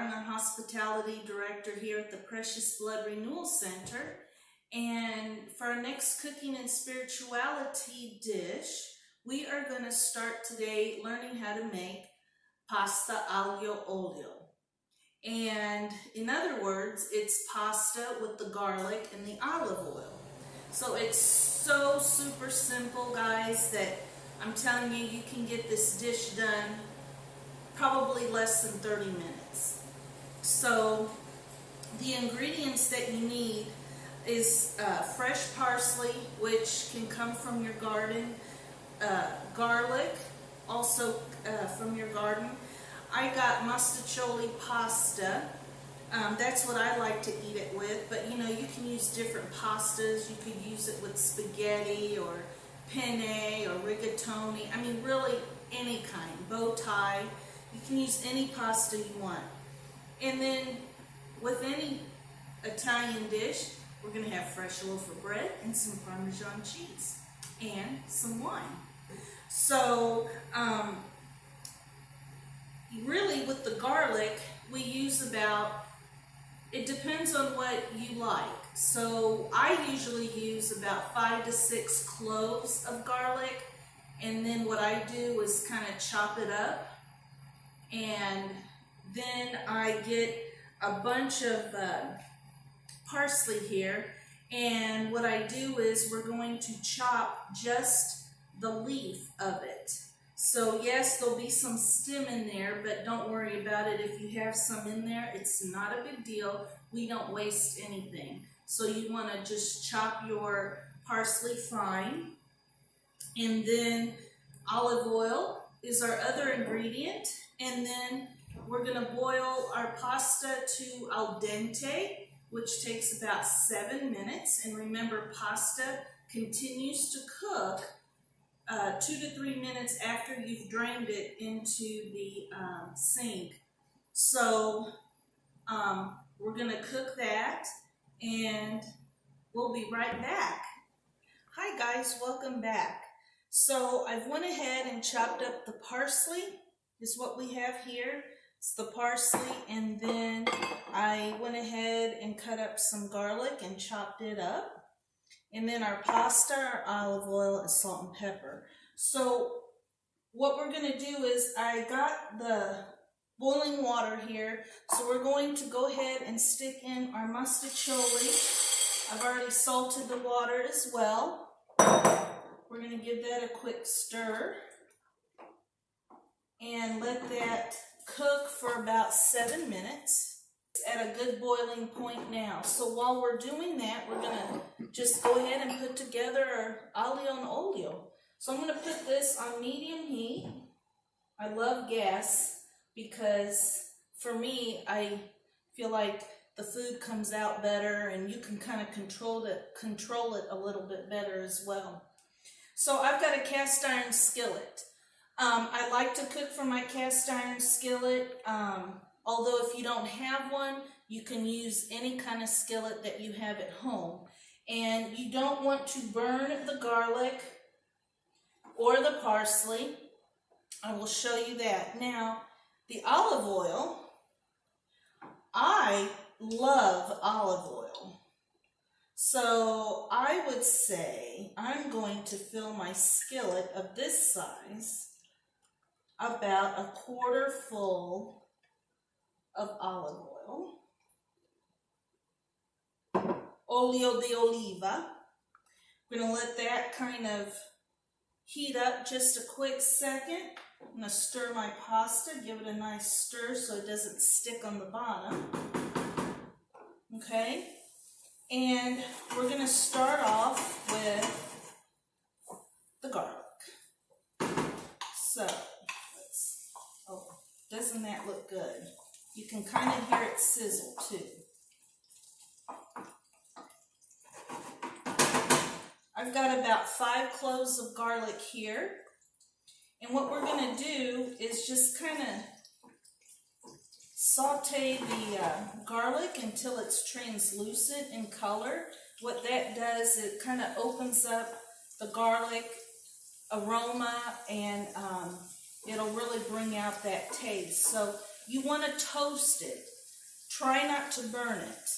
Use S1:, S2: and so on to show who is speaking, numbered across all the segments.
S1: Ferrara. I'm the hospitality director here at the Precious Blood Renewal Center. And for our next cooking and spirituality dish, we are going to start today learning how to make Pasta Alio Olio. And in other words, it's pasta with the garlic and the olive oil. So it's so super simple, guys, that I'm telling you, you can get this dish done probably less than 30 minutes. So the ingredients that you need is fresh parsley, which can come from your garden, garlic, also from your garden. I got mastaccioli pasta. That's what I like to eat it with, but you know, you can use different pastas. You could use it with spaghetti or penne or rigatoni. I mean, really any kind, bow tie. You can use any pasta you want. And then with any Italian dish, we're going to have fresh loaf of bread and some Parmesan cheese and some wine. So really with the garlic, we use about, it depends on what you like. So I usually use about 5 to 6 cloves of garlic, and then what I do is kind of chop it up, and then I get a bunch of parsley here, and what I do is we're going to chop just the leaf of it. So yes, there'll be some stem in there, but don't worry about it. If you have some in there, it's not a big deal. We don't waste anything. So you want to just chop your parsley fine. And then olive oil is our other ingredient. And then we're going to boil our pasta to al dente, which takes about 7 minutes. And remember, pasta continues to cook 2 to 3 minutes after you've drained it into the sink. So we're going to cook that, and we'll be right back. Hi guys, welcome back. So I've went ahead and chopped up the parsley, is what we have here. It's the parsley, and then I went ahead and cut up some garlic and chopped it up. And then our pasta, our olive oil, and salt and pepper. So what we're going to do is, I got the boiling water here. So we're going to go ahead and stick in our mastaccioli. I've already salted the water as well. We're going to give that a quick stir and let that cook for about 7 minutes. At a good boiling point now. So while we're doing that, we're going to just go ahead and put together our alio and olio. So I'm going to put this on medium heat. I love gas because for me, I feel like the food comes out better, and you can kind of control it a little bit better as well. So I've got a cast iron skillet. I like to cook from my cast iron skillet. Although if you don't have one, you can use any kind of skillet that you have at home. And you don't want to burn the garlic or the parsley. I will show you that. Now, the olive oil, I love olive oil. So I would say I'm going to fill my skillet of this size about a quarter full of olive oil, olio de oliva. We're going to let that kind of heat up just a quick second. I'm going to stir my pasta, give it a nice stir so it doesn't stick on the bottom. Okay, and we're going to start off with the garlic. So, doesn't that look good? You can kind of hear it sizzle too. I've got about 5 cloves of garlic here. And what we're going to do is just kind of saute the garlic until it's translucent in color. What that does, it kind of opens up the garlic aroma, and it'll really bring out that taste. So you want to toast it. Try not to burn it.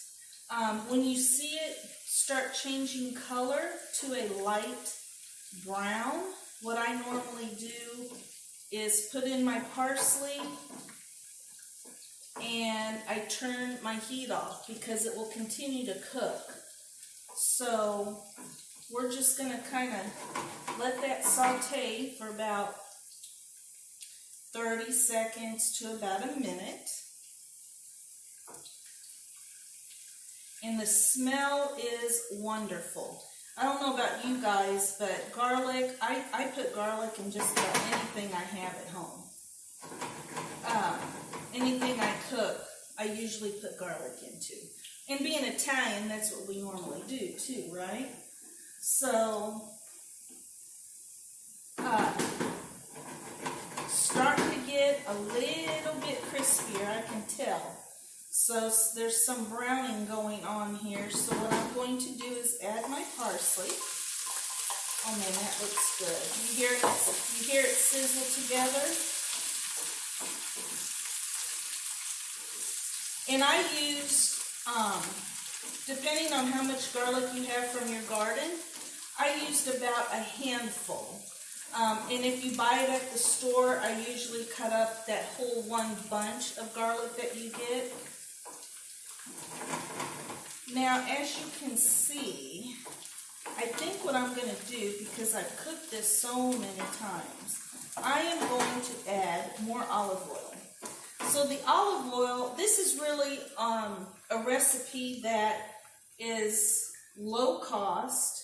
S1: When you see it start changing color to a light brown, what I normally do is put in my parsley and I turn my heat off because it will continue to cook. So we're just going to kind of let that saute for about 30 seconds to about a minute. And the smell is wonderful. I don't know about you guys, but garlic, I put garlic in just about anything I have at home. Anything I cook, I usually put garlic into. And being Italian, that's what we normally do too, right? So, starting to get a little bit crispier, I can tell. So there's some browning going on here. So what I'm going to do is add my parsley. Oh man, that looks good. You hear it sizzle together? And I use, depending on how much garlic you have from your garden, I used about a handful. And if you buy it at the store, I usually cut up that whole one bunch of garlic that you get. Now, as you can see, I think what I'm going to do, because I've cooked this so many times, I am going to add more olive oil. So the olive oil, this is really a recipe that is low cost,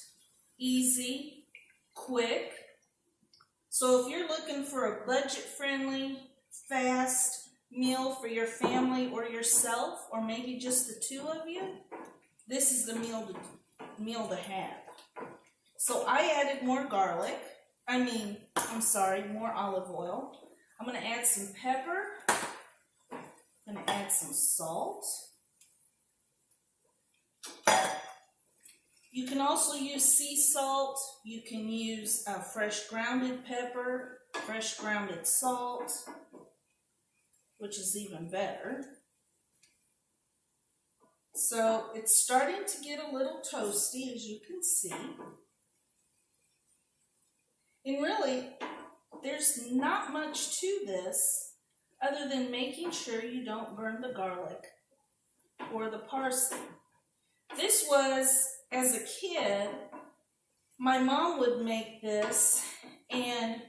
S1: easy, quick. So if you're looking for a budget-friendly, fast meal for your family or yourself, or maybe just the two of you, this is the meal to have. So I added more garlic. More olive oil. I'm going to add some pepper. I'm going to add some salt. You can also use sea salt. You can use fresh grounded pepper, fresh grounded salt, which is even better. So it's starting to get a little toasty, as you can see. And really, there's not much to this other than making sure you don't burn the garlic or the parsley. This was, as a kid, my mom would make this, and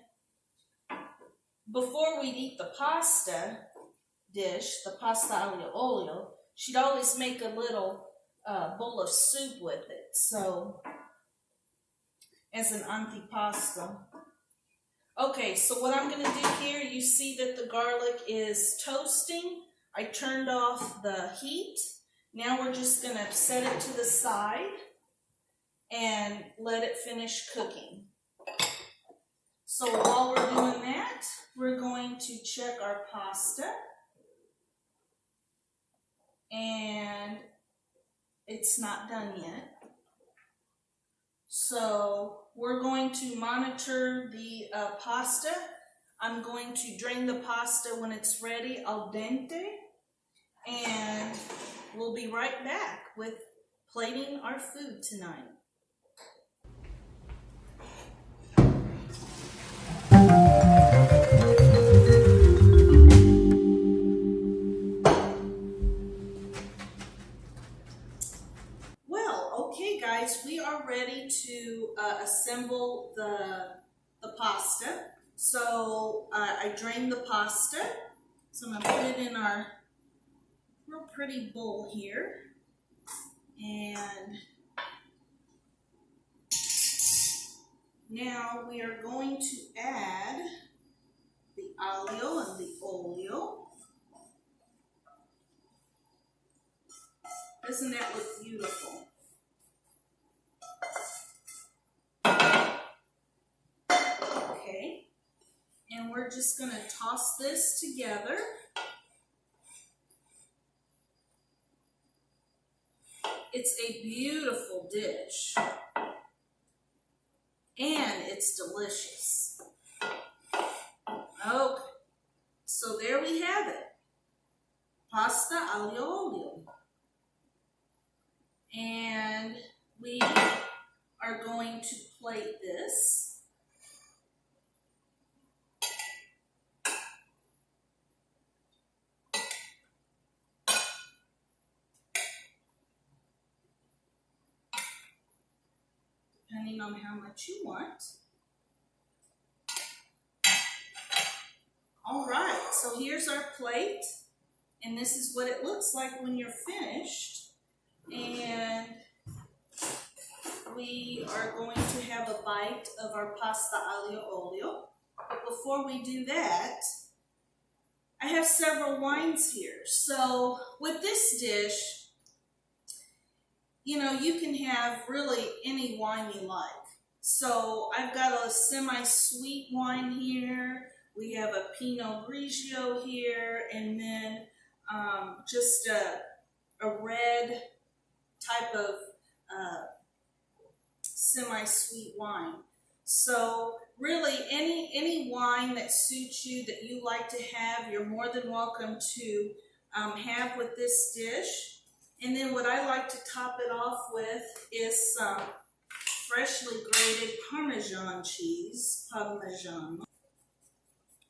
S1: before we'd eat the pasta dish, the Pasta Alio, Olio, she'd always make a little bowl of soup with it, so as an antipasto. Okay, so what I'm going to do here, you see that the garlic is toasting. I turned off the heat. Now we're just going to set it to the side and let it finish cooking. So while we're doing that, we're going to check our pasta. And it's not done yet. So we're going to monitor the pasta. I'm going to drain the pasta when it's ready, al dente, and we'll be right back with plating our food tonight. Okay guys, we are ready to assemble the pasta. So I drained the pasta. So I'm going to put it in our real pretty bowl here. And now we are going to add the alio and the olio. Doesn't that look beautiful? And we're just going to toss this together. It's a beautiful dish. And it's delicious. Okay, so there we have it. Pasta Alio Olio. And we are going to plate this. Depending on how much you want. All right, so here's our plate, and this is what it looks like when you're finished. And we are going to have a bite of our Pasta Alio Olio. But before we do that, I have several wines here. So with this dish, you know, you can have really any wine you like. So I've got a semi-sweet wine here. We have a Pinot Grigio here, and then just a red type of semi-sweat wine. So really any wine that suits you, that you like to have, you're more than welcome to have with this dish. And then what I like to top it off with is some freshly grated Parmesan cheese, Parmesan,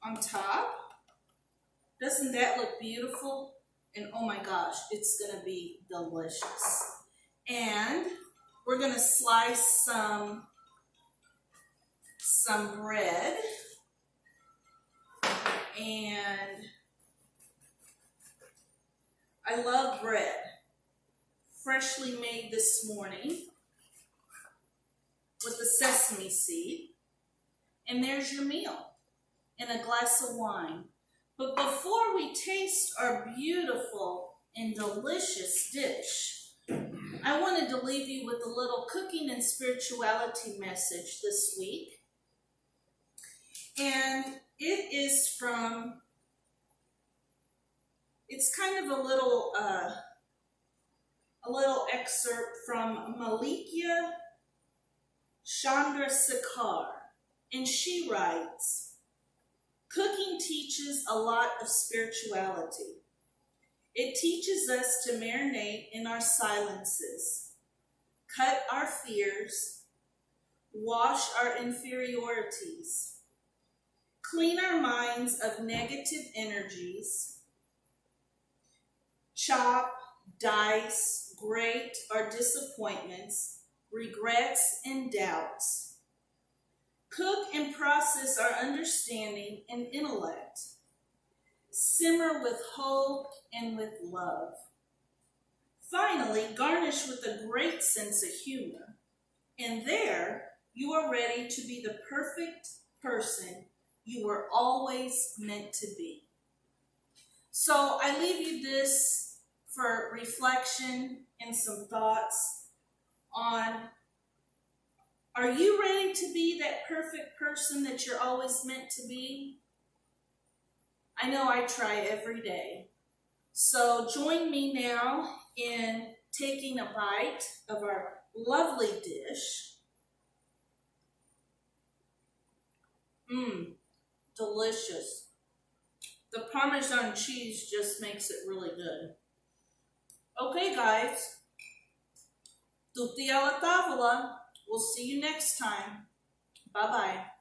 S1: on top. Doesn't that look beautiful? And oh my gosh, it's gonna be delicious. And we're gonna slice some bread, and I love bread. Freshly made this morning with the sesame seed. And there's your meal, and a glass of wine. But before we taste our beautiful and delicious dish, I wanted to leave you with a little cooking and spirituality message this week. And it is from, it's kind of a little excerpt from Malikia Chandrasekhar. And she writes, "Cooking teaches a lot of spirituality. It teaches us to marinate in our silences, cut our fears, wash our inferiorities, clean our minds of negative energies, chop, dice, grate our disappointments, regrets, and doubts. Cook and process our understanding and intellect. Simmer with hope and with love. Finally, garnish with a great sense of humor. And there, you are ready to be the perfect person you were always meant to be." So I leave you this for reflection and some thoughts on, are you ready to be that perfect person that you're always meant to be? I know I try every day. So join me now in taking a bite of our lovely dish. Delicious. The Parmesan cheese just makes it really good. Okay, guys. Tutti alla tavola. We'll see you next time. Bye-bye.